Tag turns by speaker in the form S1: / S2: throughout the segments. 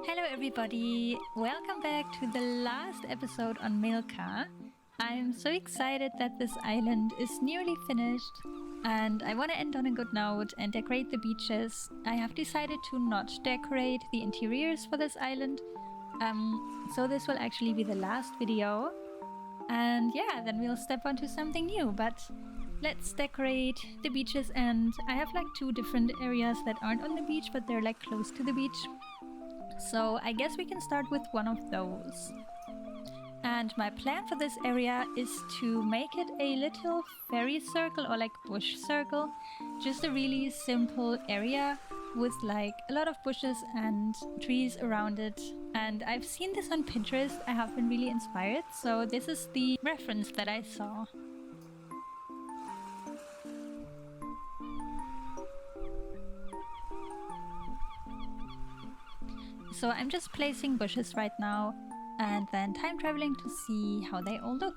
S1: Hello everybody, welcome back to the last episode on MILKA. I'm so excited that this island is nearly finished and I want to end on a good note and decorate the beaches. I have decided to not decorate the interiors for this island, so this will actually be the last video. And yeah, then we'll step onto something new, but let's decorate the beaches. And I have like two different areas that aren't on the beach, but they're like close to the beach. So I guess we can start with one of those. And my plan for this area is to make it a little fairy circle or like bush circle. Just a really simple area with like a lot of bushes and trees around it. And I've seen this on Pinterest. I have been really inspired. So this is the reference that I saw. So I'm just placing bushes right now and then time traveling to see how they all look.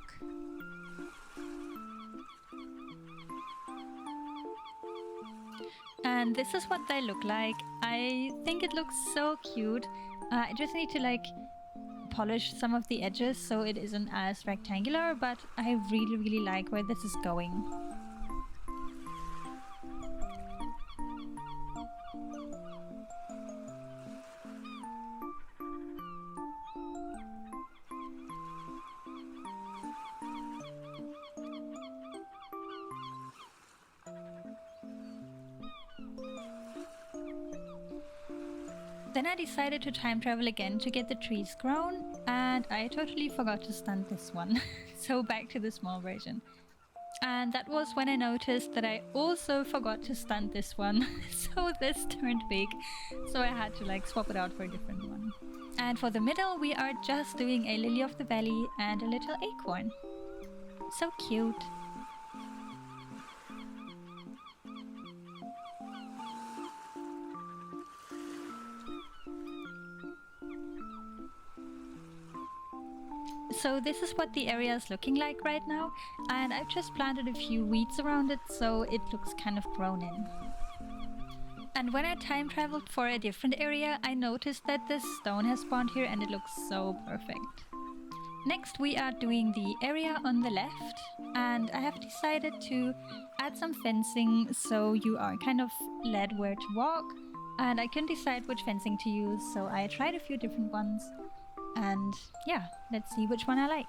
S1: And this is what they look like. I think it looks so cute. I just need to like polish some of the edges so it isn't as rectangular, but I really like where this is going. Then I decided to time travel again to get the trees grown, and I totally forgot to stunt this one. So back to the small version. And that was when I noticed that I also forgot to stunt this one. So this turned big, so I had to like swap it out for a different one. And for the middle we are just doing a lily of the valley and a little acorn. So cute. So this is what the area is looking like right now, and I've just planted a few weeds around it so it looks kind of grown in. And when I time traveled for a different area, I noticed that this stone has spawned here and it looks so perfect. Next we are doing the area on the left, and I have decided to add some fencing so you are kind of led where to walk, and I couldn't decide which fencing to use, so I tried a few different ones. And yeah, let's see which one I like.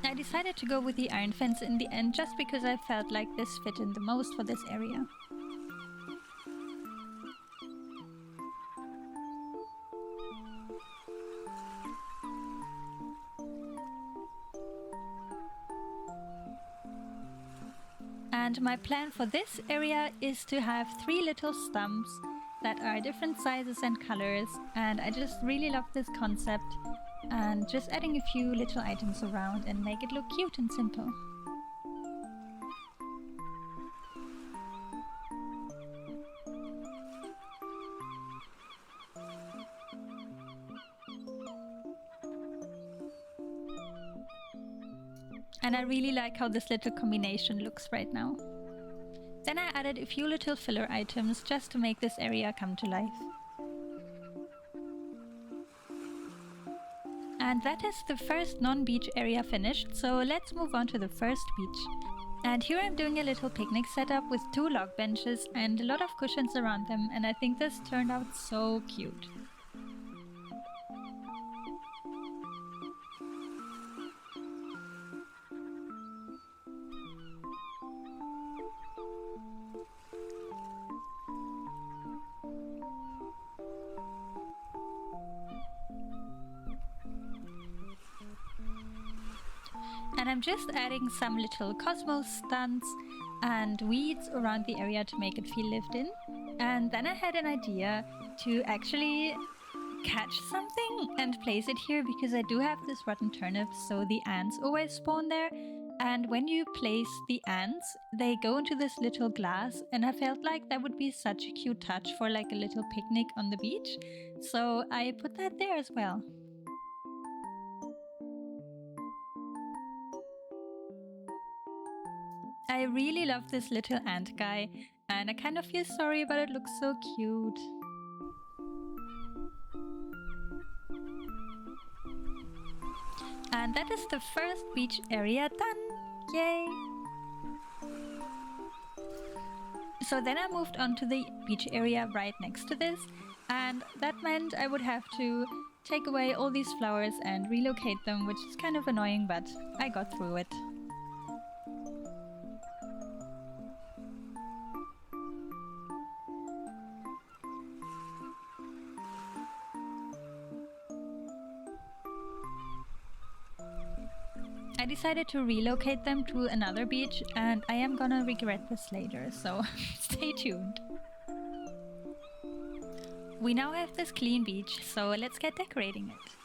S1: I decided to go with the iron fence in the end just because I felt like this fit in the most for this area. And my plan for this area is to have 3 little stumps that are different sizes and colors, and I just really love this concept, and just adding a few little items around and make it look cute and simple. And I really like how this little combination looks right now. Then I added a few little filler items just to make this area come to life. And that is the first non-beach area finished, so let's move on to the first beach. And here I'm doing a little picnic setup with 2 log benches and a lot of cushions around them, and I think this turned out so cute. And I'm just adding some little cosmos stunts and weeds around the area to make it feel lived in. And then I had an idea to actually catch something and place it here because I do have this rotten turnip, so the ants always spawn there. And when you place the ants, they go into this little glass, and I felt like that would be such a cute touch for like a little picnic on the beach. So I put that there as well. I really love this little ant guy, and I kind of feel sorry, but it looks so cute. And that is the first beach area done! Yay! So then I moved on to the beach area right next to this, and that meant I would have to take away all these flowers and relocate them, which is kind of annoying, but I got through it. I decided to relocate them to another beach, and I am gonna regret this later, so stay tuned. We now have this clean beach, so let's get decorating it.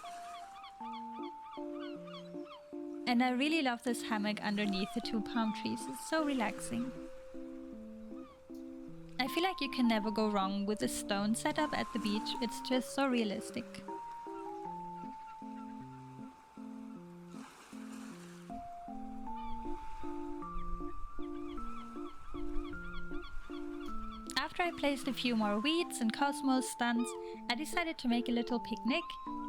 S1: And I really love this hammock underneath the two palm trees, it's so relaxing. I feel like you can never go wrong with the stone setup at the beach, it's just so realistic. After I placed a few more weeds and cosmos stunts, I decided to make a little picnic,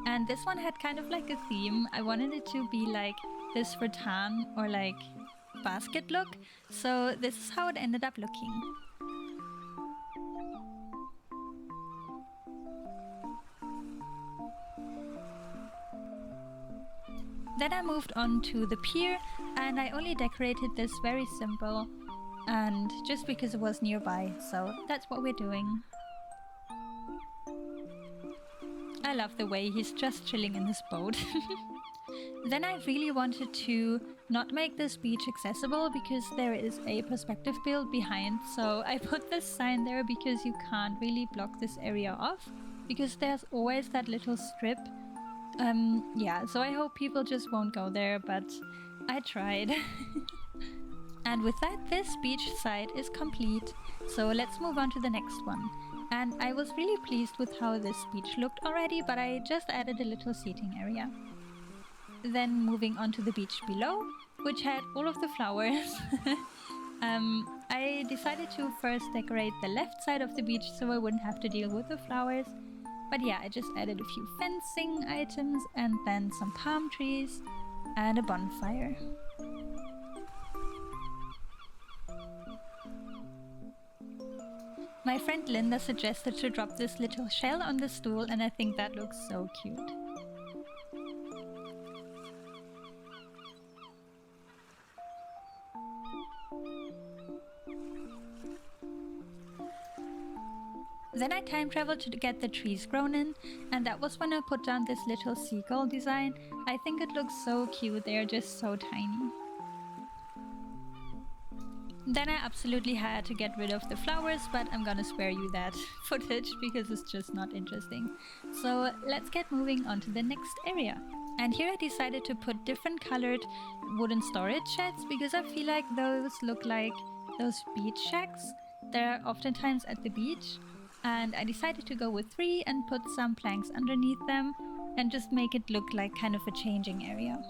S1: and this one had kind of like a theme. I wanted it to be like this rattan or like basket look, so this is how it ended up looking. Then I moved on to the pier, and I only decorated this very simple, and just because it was nearby, so that's what we're doing. I love the way he's just chilling in his boat. Then I really wanted to not make this beach accessible because there is a perspective build behind, so I put this sign there because you can't really block this area off because there's always that little strip. Yeah, so I hope people just won't go there, but I tried. And with that, this beach side is complete, so let's move on to the next one. And I was really pleased with how this beach looked already, but I just added a little seating area. Then moving on to the beach below, which had all of the flowers. I decided to first decorate the left side of the beach so I wouldn't have to deal with the flowers. But yeah, I just added a few fencing items and then some palm trees and a bonfire. My friend Linda suggested to drop this little shell on the stool, and I think that looks so cute. Then I time traveled to get the trees grown in, and that was when I put down this little seagull design. I think it looks so cute, they are just so tiny. Then I absolutely had to get rid of the flowers, but I'm gonna spare you that footage because it's just not interesting. So let's get moving on to the next area. And here I decided to put different colored wooden storage sheds because I feel like those look like those beach shacks. They're oftentimes at the beach. And I decided to go with 3 and put some planks underneath them and just make it look like kind of a changing area.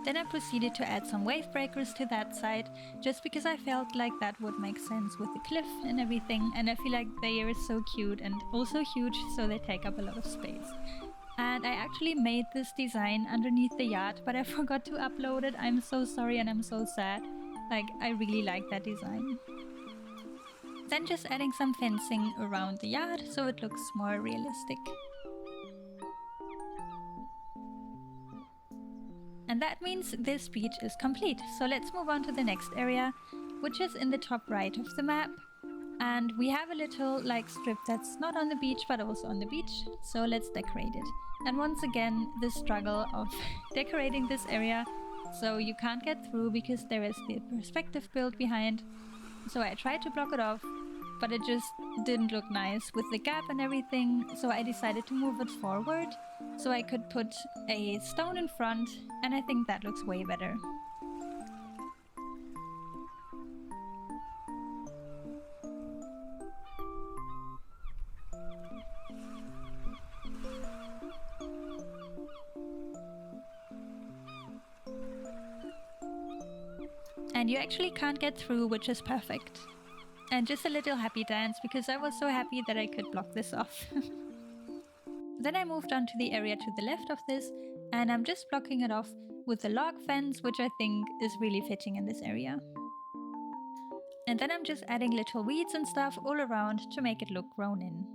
S1: Then I proceeded to add some wave breakers to that side, just because I felt like that would make sense with the cliff and everything, and I feel like they are so cute and also huge, so they take up a lot of space. And I actually made this design underneath the yacht, but I forgot to upload it. I'm so sorry and I'm so sad. Like, I really like that design. Then just adding some fencing around the yacht so it looks more realistic. And that means this beach is complete. So let's move on to the next area, which is in the top right of the map. And we have a little like strip that's not on the beach but also on the beach. So let's decorate it. And once again, the struggle of decorating this area. So you can't get through because there is the perspective build behind. So I tried to block it off, but it just didn't look nice with the gap and everything, so I decided to move it forward so I could put a stone in front, and I think that looks way better. And you actually can't get through, which is perfect. And just a little happy dance, because I was so happy that I could block this off. Then I moved on to the area to the left of this, and I'm just blocking it off with the log fence, which I think is really fitting in this area. And then I'm just adding little weeds and stuff all around to make it look grown in.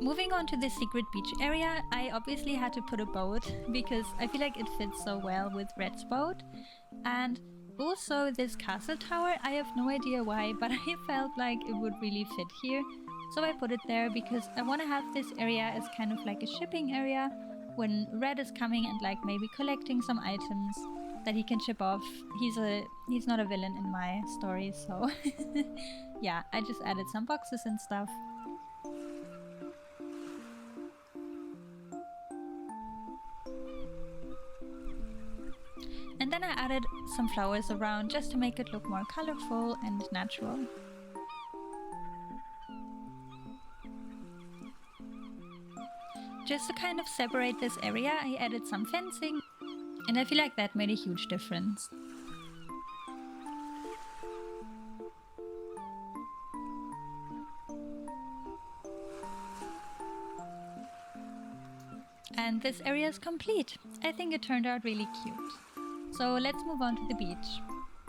S1: Moving on to the secret beach area, I obviously had to put a boat because I feel like it fits so well with Red's boat. And also this castle tower, I have no idea why, but I felt like it would really fit here. So I put it there because I want to have this area as kind of like a shipping area when Red is coming and like maybe collecting some items that he can ship off. He's not a villain in my story, so yeah, I just added some boxes and stuff. And then I added some flowers around just to make it look more colorful and natural. Just to kind of separate this area, I added some fencing, and I feel like that made a huge difference. And this area is complete. I think it turned out really cute. So let's move on to the beach.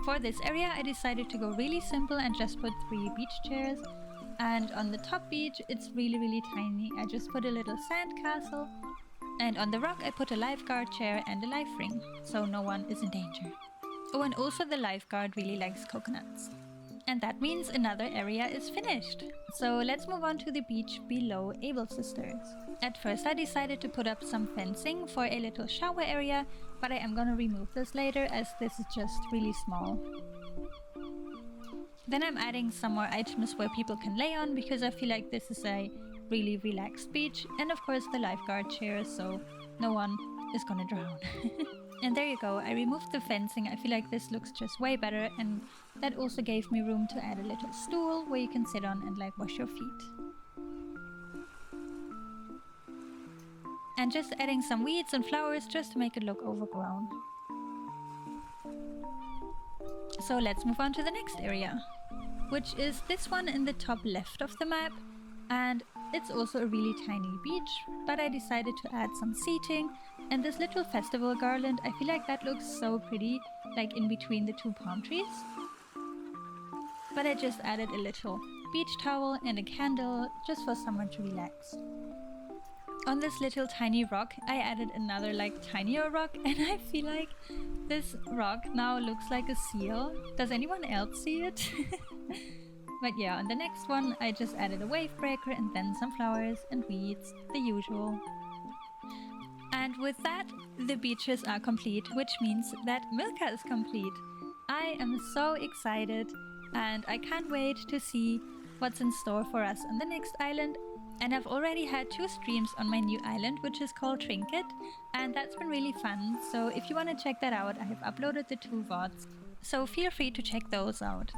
S1: For this area I decided to go really simple and just put 3 beach chairs. And on the top beach it's really tiny. I just put a little sand castle. And on the rock I put a lifeguard chair and a life ring, so no one is in danger. Oh, and also the lifeguard really likes coconuts. And that means another area is finished. So let's move on to the beach below Able Sisters. At first I decided to put up some fencing for a little shower area, but I am gonna remove this later as this is just really small. Then I'm adding some more items where people can lay on because I feel like this is a really relaxed beach, and of course the lifeguard chair so no one is gonna drown. And there you go, I removed the fencing. I feel like this looks just way better, and that also gave me room to add a little stool where you can sit on and like wash your feet. And just adding some weeds and flowers just to make it look overgrown. So let's move on to the next area, which is this one in the top left of the map. And it's also a really tiny beach, but I decided to add some seating and this little festival garland. I feel like that looks so pretty, like in between the 2 palm trees. But I just added a little beach towel and a candle just for someone to relax. On this little tiny rock I added another like tinier rock, and I feel like this rock now looks like a seal. Does anyone else see it? But yeah, on the next one I just added a wave breaker and then some flowers and weeds, the usual. And with that, the beaches are complete, which means that Milka is complete. I am so excited and I can't wait to see what's in store for us on the next island. And I've already had 2 streams on my new island, which is called Trinket, and that's been really fun. So if you want to check that out, I have uploaded the 2 VODs, so feel free to check those out.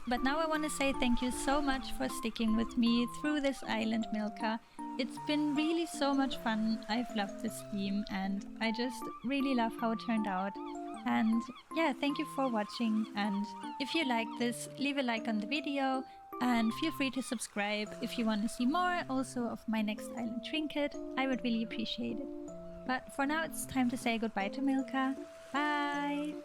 S1: But now I want to say thank you so much for sticking with me through this island, Milka. It's been really so much fun. I've loved this theme and I just really love how it turned out. And yeah, thank you for watching, and if you like this, leave a like on the video and feel free to subscribe if you want to see more also of my next island Trinket. I would really appreciate it. But for now it's time to say goodbye to Milka. Bye!